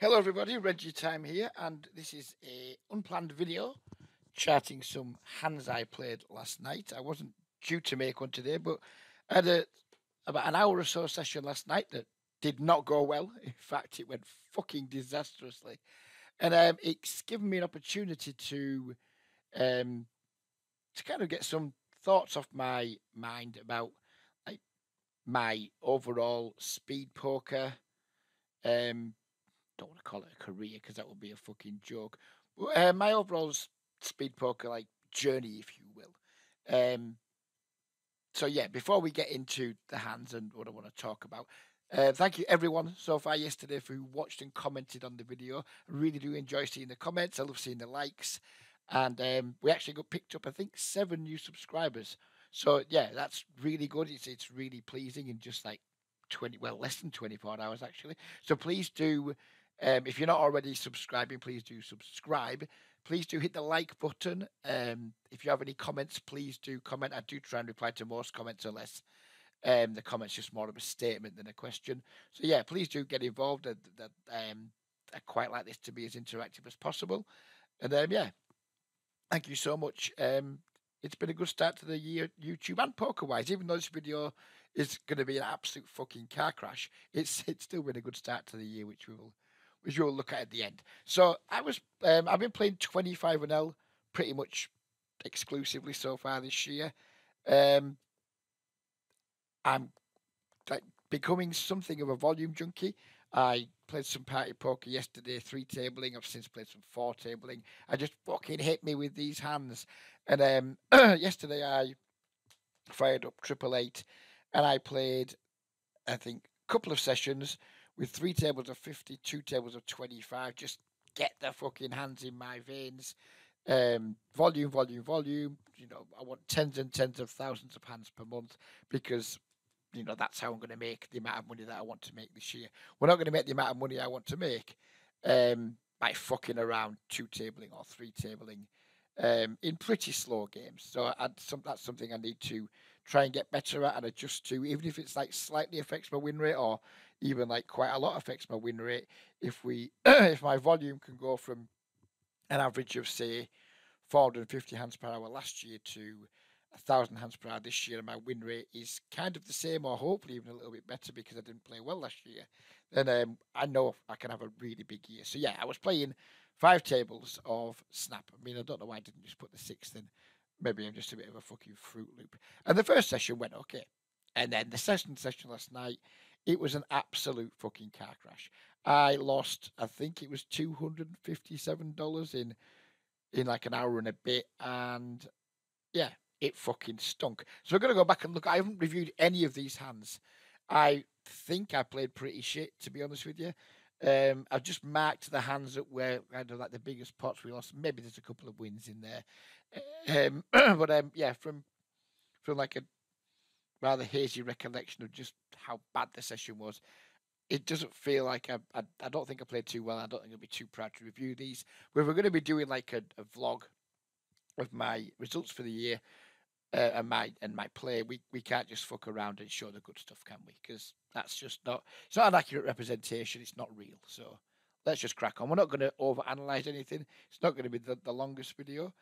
Hello everybody, Reggie Time here, and this is a unplanned video charting some hands I played last night. I wasn't due to make one today, but I had about an hour or so session last night that did not go well. In fact, it went fucking disastrously, and it's given me an opportunity um, to kind of get some thoughts off my mind about like my overall speed poker. Um, don't want to call it a career because that would be a fucking joke. But, my overall speed poker like journey, if you will. So yeah, before we get into the hands and what I want to talk about, thank you everyone so far yesterday for who watched and commented on the video. I really do enjoy seeing the comments. I love seeing the likes, and we actually got picked up I think 7 new subscribers. So yeah, that's really good. It's really pleasing in just like 20, well, less than 24 hours actually. So please do, if you're not already subscribing, please do subscribe. Please do hit the like button. If you have any comments, please do comment. I do try and reply to most comments unless the comment's just more of a statement than a question. So yeah, please do get involved. I quite like this to be as interactive as possible. And yeah, thank you so much. It's been a good start to the year, YouTube and poker wise. Even though this video is going to be an absolute fucking car crash, it's still been a good start to the year, which we'll look at the end. So I've been playing 25 and L pretty much exclusively so far this year. Um, I'm like becoming something of a volume junkie. I played some party poker yesterday, 3 tabling. I've since played some 4 tabling. I just fucking hit me with these hands. And yesterday I fired up 888 and I played, I think, a couple of sessions with 3 tables of 50, 2 tables of 25. Just get the fucking hands in my veins. Volume, volume, volume. I want tens and tens of thousands of hands per month because that's how I'm going to make the amount of money that I want to make this year. We're not going to make the amount of money I want to make by fucking around 2 tabling or 3 tabling in pretty slow games. So that's something I need to try and get better at and adjust to, even if it's like slightly affects my win rate or even like quite a lot affects my win rate. If my volume can go from an average of say 450 hands per hour last year to 1,000 hands per hour this year, and my win rate is kind of the same, or hopefully even a little bit better because I didn't play well last year, then I know I can have a really big year. So yeah, I was playing 5 tables of Snap. I mean, I don't know why I didn't just put the 6th in. Maybe I'm just a bit of a fucking Fruit Loop. And the first session went okay, and then the second session last night, it was an absolute fucking car crash. I lost, I think it was $257 in like an hour and a bit, and yeah, it fucking stunk. So we're gonna go back and look. I haven't reviewed any of these hands. I think I played pretty shit, to be honest with you. I've just marked the hands that were kind of like the biggest pots we lost. Maybe there's a couple of wins in there, but yeah, from like a rather hazy recollection of just how bad the session was, it doesn't feel like I don't think I played too well. I don't think I'll be too proud to review these. We're going to be doing like a vlog of my results for the year and my play. We can't just fuck around and show the good stuff, can we? Because that's just not, it's not an accurate representation. It's not real. So let's just crack on. We're not going to overanalyze anything. It's not going to be the longest video.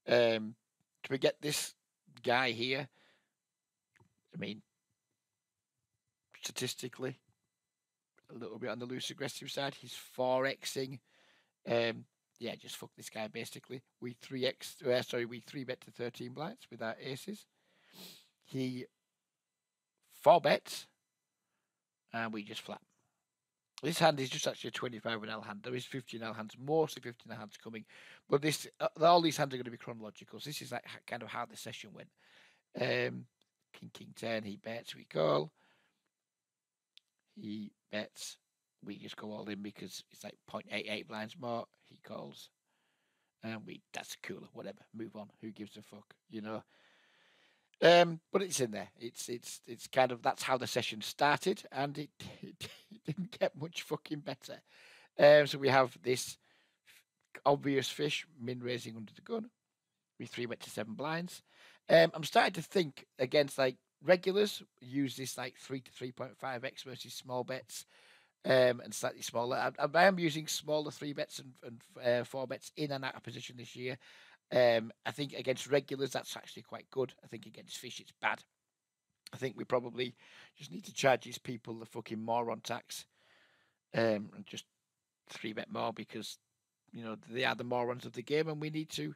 To get this guy here, I mean, statistically, a little bit on the loose aggressive side. He's 4xing. Yeah, just fuck this guy basically. We 3bet to 13 blinds with our aces. He 4 bets and we just flat. This hand is just actually a 25 L hand. There is 15L hands, mostly 15L hands coming, but this all these hands are going to be chronological. So this is like kind of how the session went. King 10, he bets, we call. He bets, we just go all in because it's like 0.88 blinds more. He calls, and that's cooler. Whatever, move on. Who gives a fuck, But it's in there. It's kind of, that's how the session started, and it didn't get much fucking better. So we have this obvious fish min raising under the gun. We 3bet to 7 blinds. I'm starting to think against like regulars use this like 3 to 3.5x versus small bets. and slightly smaller. I am using smaller 3 bets and 4 bets in and out of position this year. I think against regulars, that's actually quite good. I think against fish, it's bad. I think we probably just need to charge these people the fucking moron tax, and just 3 bet more because they are the morons of the game, and we need to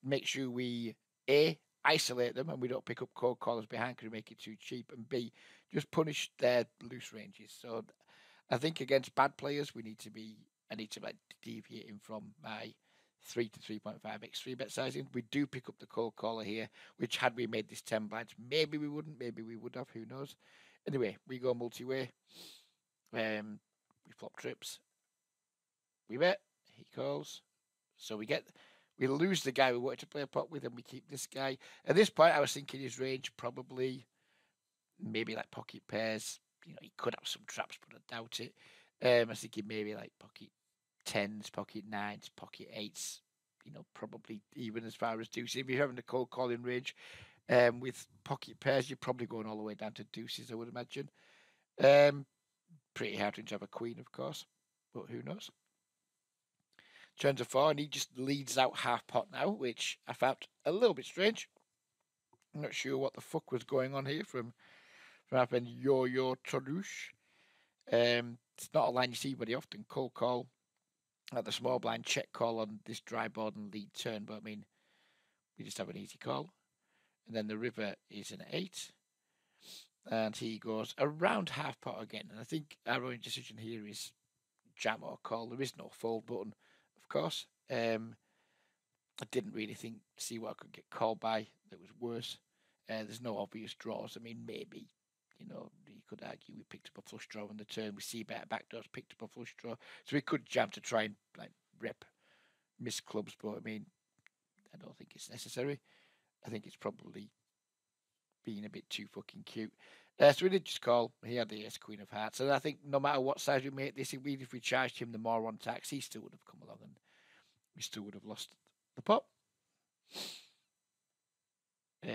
make sure we isolate them and we don't pick up cold callers behind because we make it too cheap, and B, just punish their loose ranges. So I think against bad players, I need to like deviating from my 3 to 3.5 x 3 bet sizing. We do pick up the cold caller here, which had we made this 10 blinds, maybe we wouldn't, maybe we would have, who knows. Anyway, we go multi-way. We flop trips. We bet. He calls. So we lose the guy we wanted to play a pot with, and we keep this guy. At this point, I was thinking his range probably maybe like pocket pairs. He could have some traps, but I doubt it. I was thinking maybe like pocket tens, pocket nines, pocket eights. Probably even as far as deuces. If you're having a cold calling range, with pocket pairs, you're probably going all the way down to deuces, I would imagine. Pretty hard to have a queen, of course, but who knows? Turns to 4, and he just leads out half pot now, which I found a little bit strange. I'm not sure what the fuck was going on here from happened Yo-Yo Toulouche. It's not a line you see very often. Cold call at the small blind, check call on this dry board and lead turn, but I mean, we just have an easy call. And then the river is an 8. And he goes around half pot again. And I think our only decision here is jam or call. There is no fold button, of course. I didn't really see what I could get called by that was worse. There's no obvious draws. I mean, maybe, you could argue we picked up a flush draw on the turn. We see better backdoors, picked up a flush draw. So we could jam to try and like rep miss clubs, but I mean, I don't think it's necessary. I think it's probably being a bit too fucking cute. So we did just call. He had the ace queen of hearts, and I think no matter what size we make this, even if we charged him the moron tax, he still would have come along, and we still would have lost the pot.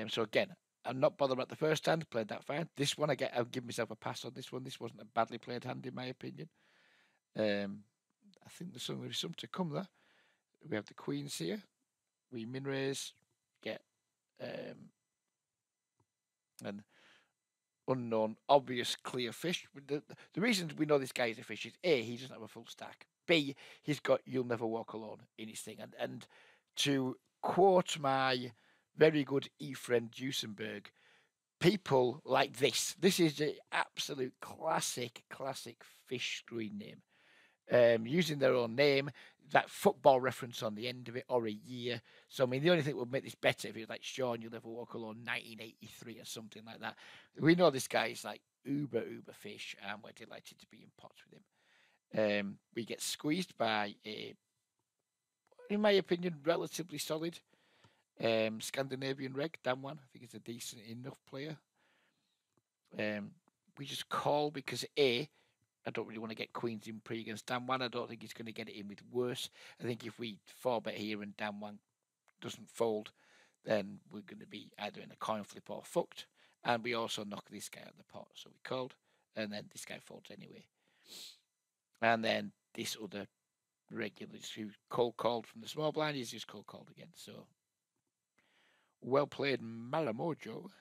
So again, I'm not bothered about the first hand. Played that fine. This one, I'll give myself a pass on this one. This wasn't a badly played hand in my opinion. I think there's some to come there. We have the queens here. We min raise, get an unknown, obvious, clear fish. The reason we know this guy is a fish is A, he doesn't have a full stack. B, he's got "You'll Never Walk Alone" in his thing. And to quote my very good friend Duesenberg, people like this is the absolute classic fish screen name. Using their own name, that football reference on the end of it, or a year. So, I mean, the only thing that would make this better if it was like Sean, You'll Never Walk Alone, 1983 or something like that. We know this guy is like uber fish, and we're delighted to be in pots with him. We get squeezed by in my opinion, relatively solid Scandinavian reg, Dan one. I think he's a decent enough player. We just call because I don't really want to get queens in pre against Dan one. I don't think he's going to get it in with worse. I think if we 4-bet here and Dan one doesn't fold, then we're going to be either in a coin flip or fucked. And we also knock this guy out of the pot, so we called, and then this guy folds anyway. And then this other regular who cold called from the small blind is just cold called again. So well played, Malamojo.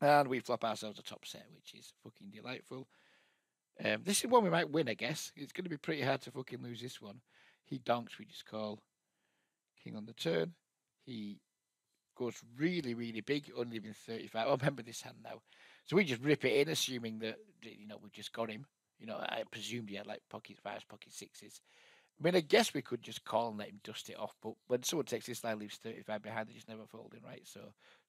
And we flop ourselves a top set, which is fucking delightful. This is one we might win, I guess. It's going to be pretty hard to fucking lose this one. He donks, we just call. King on the turn. He goes really big, only even 35. I remember this hand now. So we just rip it in, assuming that, we just got him. I presumed he had like pocket fives, pocket sixes. I mean, I guess we could just call and let him dust it off, but when someone takes this line, leaves 35 behind, they just never folding, right? So,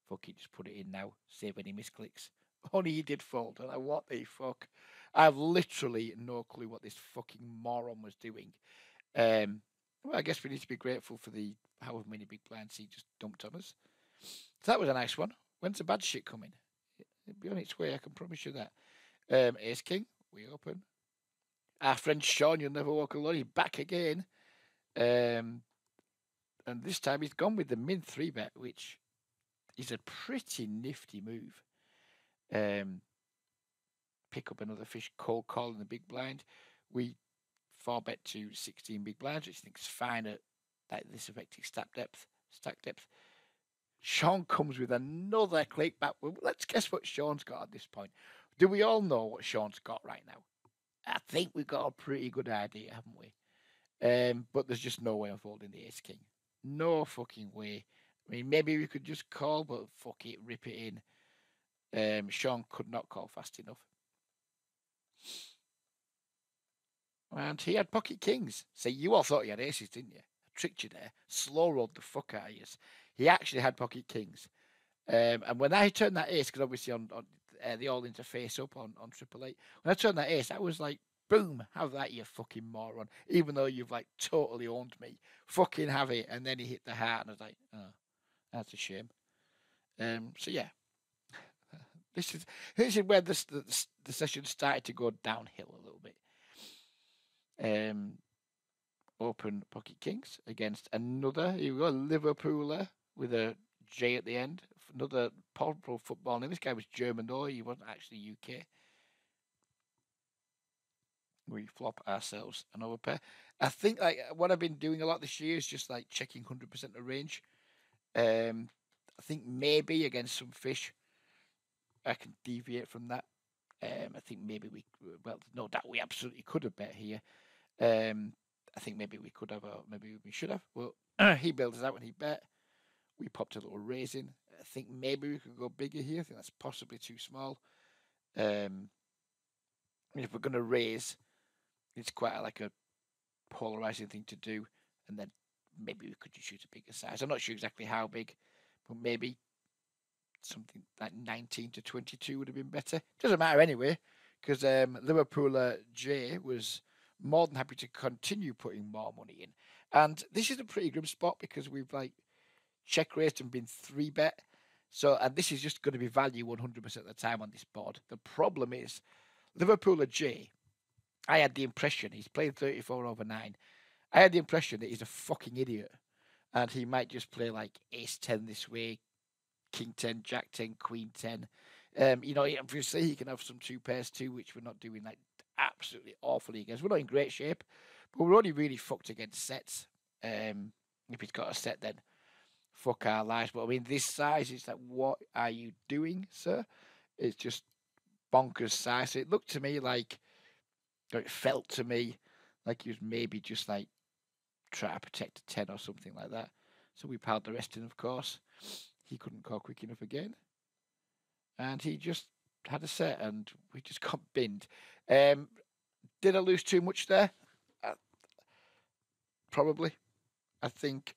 fuck it, just put it in now, save any misclicks. Only he did fold. I'm like, what the fuck? I have literally no clue what this fucking moron was doing. Well, I guess we need to be grateful for the however many big blinds he just dumped on us. So that was a nice one. When's the bad shit coming? It'll be on its way, I can promise you that. Ace King, we open. Our friend Sean, You'll Never Walk Alone, he's back again. And this time he's gone with the min 3-bet, which is a pretty nifty move. pick up another fish cold call in the big blind. We 4-bet to 16 big blinds, which I think is fine at like this effective stack depth. Sean comes with another click back. Well, let's guess what Sean's got at this point. Do we all know what Sean's got right now? I think we've got a pretty good idea, haven't we? But there's just no way of holding the ace king. No fucking way. I mean, maybe we could just call, but fuck it, rip it in. Sean could not call fast enough. And he had pocket kings. See, you all thought he had aces, didn't you? I tricked you there. Slow rolled the fuck out of you. He actually had pocket kings. And when I turned that ace, because obviously on they all interface up on Triple Eight. When I turned that ace, I was like, boom, have that, you fucking moron. Even though you've like totally owned me. Fucking have it. And then he hit the heart, and I was like, oh, that's a shame. So yeah. This is where the session started to go downhill a little bit. Open pocket kings against another, here we go, Liverpooler with a J at the end. Another pro football name. This guy was German though, he wasn't actually UK. We flop ourselves an overpair. I think like what I've been doing a lot this year is just like checking 100% of range. I think maybe against some fish I can deviate from that. I think maybe no doubt we absolutely could have bet here. I think maybe we could have, or maybe we should have. Well, he bailed us out when he bet. We popped a little raise in. I think maybe we could go bigger here. I think that's possibly too small. I mean, if we're going to raise, it's quite like a polarizing thing to do. And then maybe we could just shoot a bigger size. I'm not sure exactly how big, but maybe something like 19 to 22 would have been better. Doesn't matter anyway, because Liverpooler J was more than happy to continue putting more money in. And this is a pretty grim spot because we've like check raised and been 3-bet. So, and this is just going to be value 100% of the time on this board. The problem is Liverpooler J, I had the impression he's played 34 over 9. I had the impression that he's a fucking idiot and he might just play like ace 10 this way, king 10, jack 10, queen 10. You know, obviously he can have some 2 pairs too, which we're not doing like absolutely awfully against. We're not in great shape, but we're only really fucked against sets. If he's got a set, then fuck our lives. But I mean, this size is like, what are you doing, sir? It's just bonkers size. So it looked to me like, or it felt to me like he was maybe just like trying to protect a 10 or something like that. So we piled the rest in, of course. He couldn't call quick enough again. And he just had a set and we just got binned. Did I lose too much there? Probably. I think,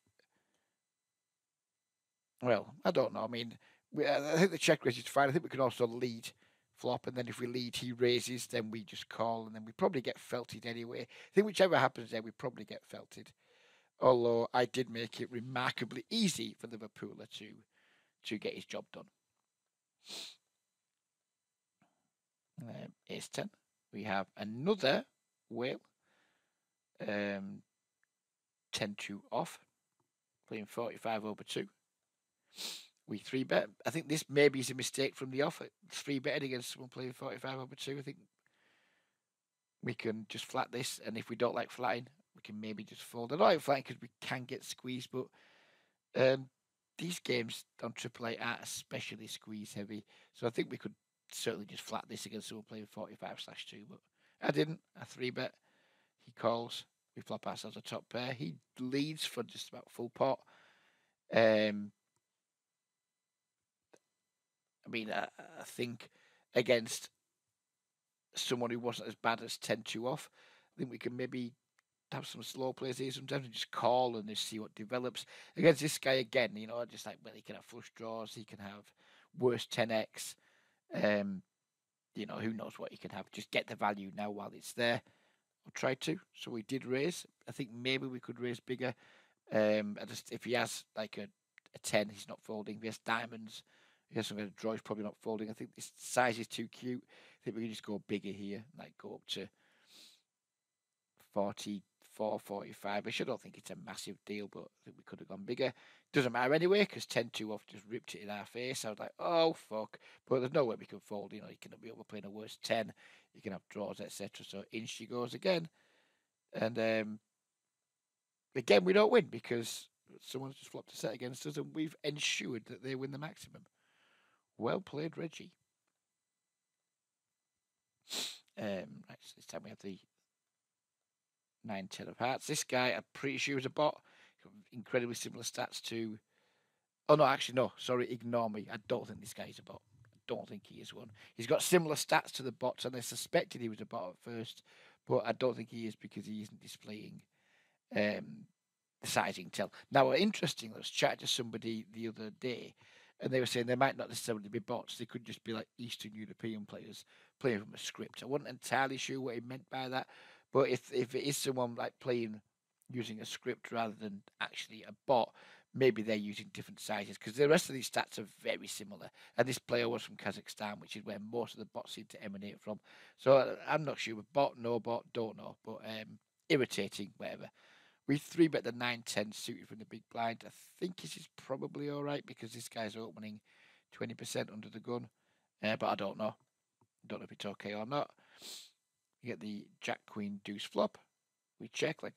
well, I don't know. I mean, I think the check raise is fine. I think we can also lead flop, and then if we lead, he raises, then we just call, and then we probably get felted anyway. I think whichever happens there, we probably get felted. Although I did make it remarkably easy for Liverpooler to get his job done. Ace 10. We have another whale. 10-2 off. Playing 45 over 2. We 3-bet. I think this maybe is a mistake from the off. 3-betting against someone playing 45 over 2. I think we can just flat this, and if we don't like flatting, we can maybe just fold. I don't like flatting because we can get squeezed, but these games on Triple Eight aren't especially squeeze heavy, so I think we could certainly just flat this against someone playing 45/2. But I didn't. I 3-bet. He calls. We flop ourselves a top pair. He leads for just about full pot. I mean, I think against someone who wasn't as bad as 10-2 off, I think we can maybe have some slow plays here sometimes and just call and just see what develops. Against this guy again, you know, just like, well, he can have flush draws, he can have worse 10x. You know, who knows what he can have. Just get the value now while it's there. I'll try to. So we did raise. I think maybe we could raise bigger. If he has like a 10, he's not folding. If he has diamonds, he has some kind of draw, he's probably not folding. I think this size is too cute. I think we can just go bigger here, like go up to 45 445, which I don't think it's a massive deal, but I think we could have gone bigger. Doesn't matter anyway, because 10-2 off just ripped it in our face. I was like, oh, fuck. But there's no way we can fold. You know, you cannot be overplaying a worse 10. You can have draws, etc. So in she goes again. And again, we don't win because someone's just flopped a set against us, and we've ensured that they win the maximum. Well played, Reggie. Right, so this time we have the 9-10 of hearts. This guy, I'm pretty sure is a bot. Incredibly similar stats to. Oh no, actually no. Sorry, ignore me. I don't think this guy is a bot. I don't think he is one. He's got similar stats to the bots, and I suspected he was a bot at first, but I don't think he is because he isn't displaying the sizing tell. Now, interestingly, I was chatting to somebody the other day, and they were saying they might not necessarily be bots. They could just be like Eastern European players playing from a script. I wasn't entirely sure what he meant by that, but if it is someone like playing using a script rather than actually a bot, maybe they're using different sizes because the rest of these stats are very similar. And this player was from Kazakhstan, which is where most of the bots seem to emanate from. So I'm not sure. Bot, no bot, don't know. But irritating, whatever. We 3-bet the 9-10 suited from the big blind. I think this is probably all right because this guy's opening 20% under the gun. But I don't know. Don't know if it's okay or not. You get the Jack, Queen, Deuce flop. We check, like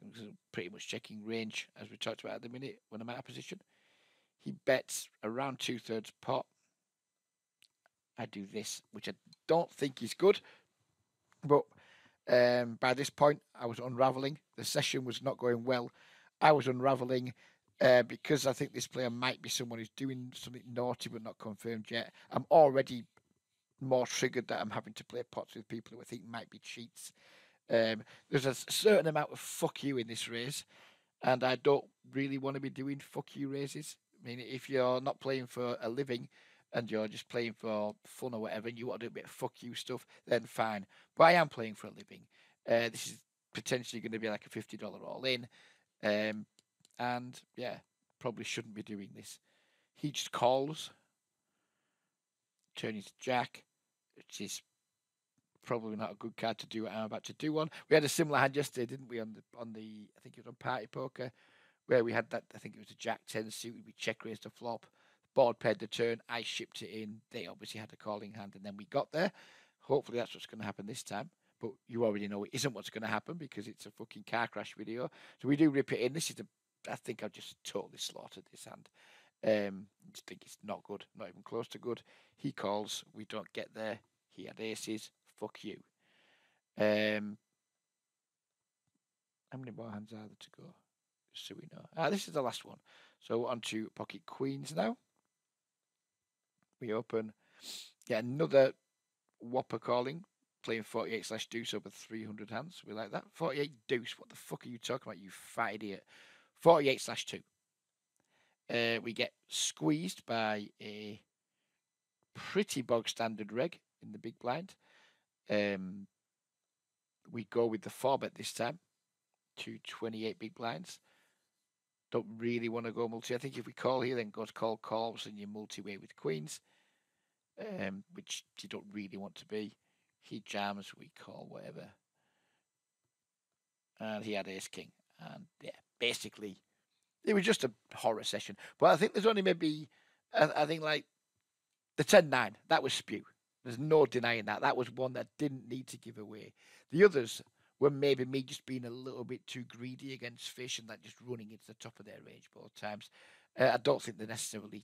pretty much checking range, as we talked about at the minute when I'm out of position. He bets around 2/3 pot. I do this, which I don't think is good. But by this point, I was unraveling. The session was not going well. I was unraveling because I think this player might be someone who's doing something naughty but not confirmed yet. I'm already more triggered that I'm having to play pots with people who I think might be cheats. There's a certain amount of fuck you in this race, and I don't really want to be doing fuck you races. I mean, if you're not playing for a living and you're just playing for fun or whatever, and you want to do a bit of fuck you stuff, then fine. But I am playing for a living. This is potentially going to be like a $50 all in, and yeah, probably shouldn't be doing this. He just calls, turning to Jack, which is probably not a good card to do what I'm about to do on. We had a similar hand yesterday, didn't we? On the I think it was on Party Poker, where we had that. I think it was a Jack 10 suit. We check raised a flop, board paired the turn. I shipped it in. They obviously had a calling hand, and then we got there. Hopefully that's what's going to happen this time. But you already know it isn't what's going to happen because it's a fucking car crash video. So we do rip it in. This is I think I've just totally slaughtered this hand. I just think it's not good, not even close to good. He calls. We don't get there. He had aces. Fuck you. How many more hands are there to go? Just so we know. This is the last one. So on to pocket queens now. We open. Yeah, another whopper calling. Playing 48/deuce over 300 hands. We like that. 48 deuce. What the fuck are you talking about, you fat idiot? 48/2. We get squeezed by a pretty bog standard reg in the big blind. We go with the 4-bet this time to 28 big blinds. Don't really want to go multi. I think if we call here, then go to call calls and you multi-way with queens, which you don't really want to be. He jams, we call whatever. And he had ace king. And yeah, basically, it was just a horror session. But I think there's only maybe, I think like the 10-9, that was spew. There's no denying that. That was one that didn't need to give away. The others were maybe me just being a little bit too greedy against fish and that just running into the top of their range both times. I don't think they're necessarily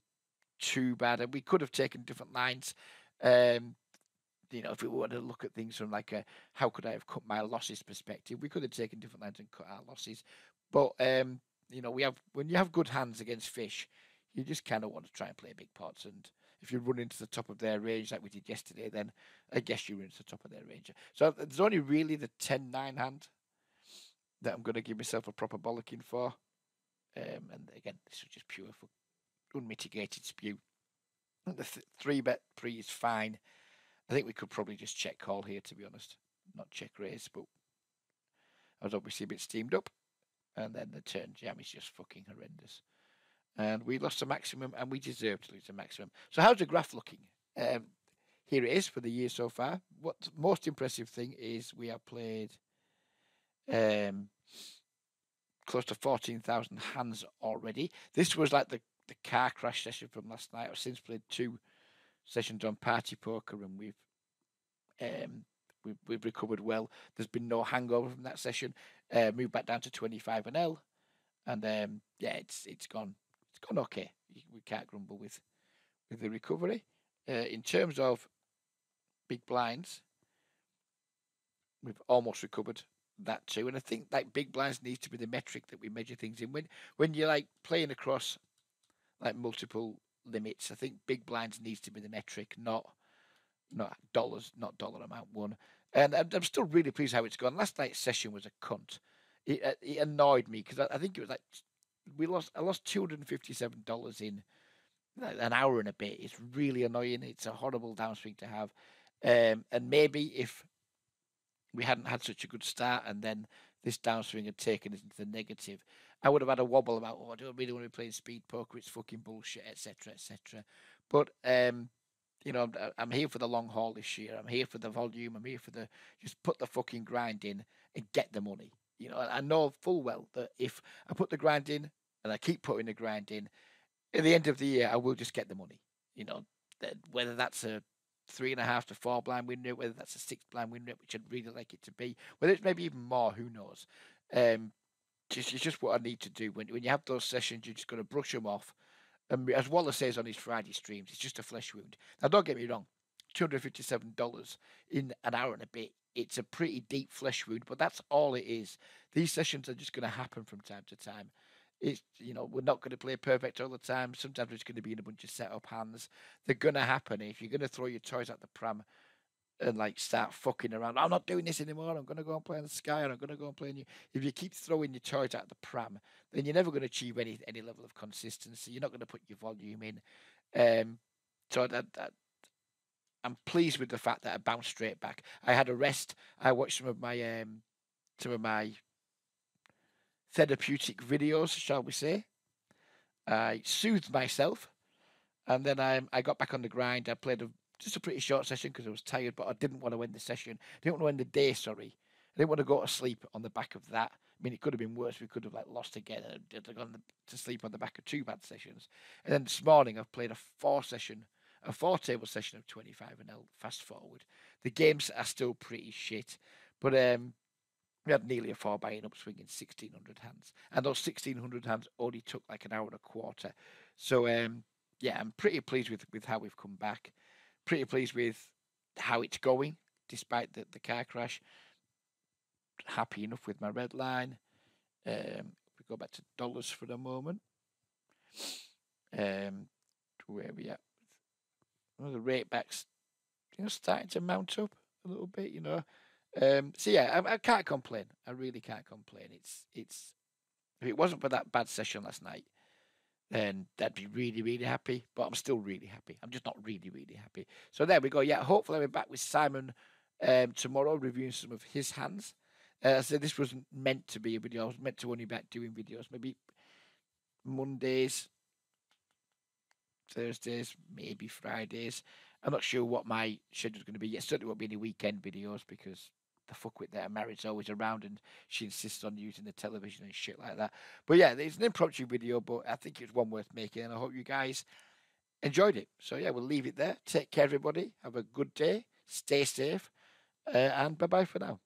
too bad. And we could have taken different lines. If we were to look at things from like a how could I have cut my losses perspective, we could have taken different lines and cut our losses. But when you have good hands against fish, you just kind of want to try and play big pots. And if you run into the top of their range like we did yesterday, then I guess you run into the top of their range. So there's only really the 10-9 hand that I'm going to give myself a proper bollocking for. And again, this was just pure unmitigated spew. The 3-bet pre is fine. I think we could probably just check call here, to be honest. Not check raise, but I was obviously a bit steamed up. And then the turn jam is just fucking horrendous. And we lost a maximum, and we deserve to lose a maximum. So how's the graph looking? Here it is for the year so far. What's most impressive thing is we have played close to 14,000 hands already. This was like the car crash session from last night. I've since played 2 sessions on party poker, and um, we've recovered well. There's been no hangover from that session. Moved back down to 25 and L, and yeah, it's gone okay. We can't grumble with the recovery. In terms of big blinds, we've almost recovered that too. And I think like big blinds needs to be the metric that we measure things in. When you're like playing across like multiple limits, I think big blinds needs to be the metric, not dollars, not dollar amount won. And I'm still really pleased how it's gone. Last night's session was a cunt. It annoyed me because I think it was like I lost $257 in like an hour and a bit. It's really annoying. It's a horrible downswing to have. And maybe if we hadn't had such a good start and then this downswing had taken us into the negative, I would have had a wobble about, oh, I don't really want to be playing speed poker. It's fucking bullshit, etc., etc. But you know, I'm here for the long haul this year. I'm here for the volume. I'm here for the just put the fucking grind in and get the money. You know, I know full well that if I put the grind in and I keep putting the grind in, at the end of the year, I will just get the money. You know, whether that's a 3.5 to 4 blind win rate, whether that's a 6 blind win rate, which I'd really like it to be, whether it's maybe even more, who knows? It's just what I need to do. When you have those sessions, you're just going to brush them off. And as Wallace says on his Friday streams, it's just a flesh wound. Now, don't get me wrong, $257 in an hour and a bit. It's a pretty deep flesh wound, but that's all it is. These sessions are just going to happen from time to time. It's, you know, we're not going to play perfect all the time. Sometimes it's going to be in a bunch of setup hands. They're going to happen. If you're going to throw your toys at the pram and like start fucking around, I'm not doing this anymore. I'm going to go and play on the Sky, and I'm going to go and play. If you keep throwing your toys at the pram, then you're never going to achieve any level of consistency. You're not going to put your volume in. So I'm pleased with the fact that I bounced straight back. I had a rest. I watched some of my therapeutic videos, shall we say. I soothed myself, and then I got back on the grind. I played just a pretty short session because I was tired, but I didn't want to end the session. I didn't want to end the day, sorry. I didn't want to go to sleep on the back of that. I mean, it could have been worse. We could have like lost again and gone to sleep on the back of 2 bad sessions. And then this morning I've played a 4-table session of 25 and L fast forward. The games are still pretty shit, but we had nearly a 4-buy-in upswing in 1,600 hands. And those 1,600 hands only took like an hour and a quarter. So, yeah, I'm pretty pleased with how we've come back. Pretty pleased with how it's going, despite the car crash. Happy enough with my red line. If we go back to dollars for a moment. Where are we at? Well, the rate backs, starting to mount up a little bit, So yeah, I can't complain. I really can't complain. It's if it wasn't for that bad session last night, then I'd be really, really happy. But I'm still really happy. I'm just not really, really happy. So there we go. Yeah, hopefully I'll be back with Simon tomorrow reviewing some of his hands. So this wasn't meant to be a video. I was meant to only be back doing videos. Maybe Mondays, Thursdays, maybe Fridays. I'm not sure what my schedule's going to be. It certainly won't be any weekend videos because the fuckwit that Mary's always around and she insists on using the television and shit like that. But yeah, it's an impromptu video, but I think it's one worth making, and I hope you guys enjoyed it. So yeah, we'll leave it there. Take care, everybody. Have a good day. Stay safe, and bye bye for now.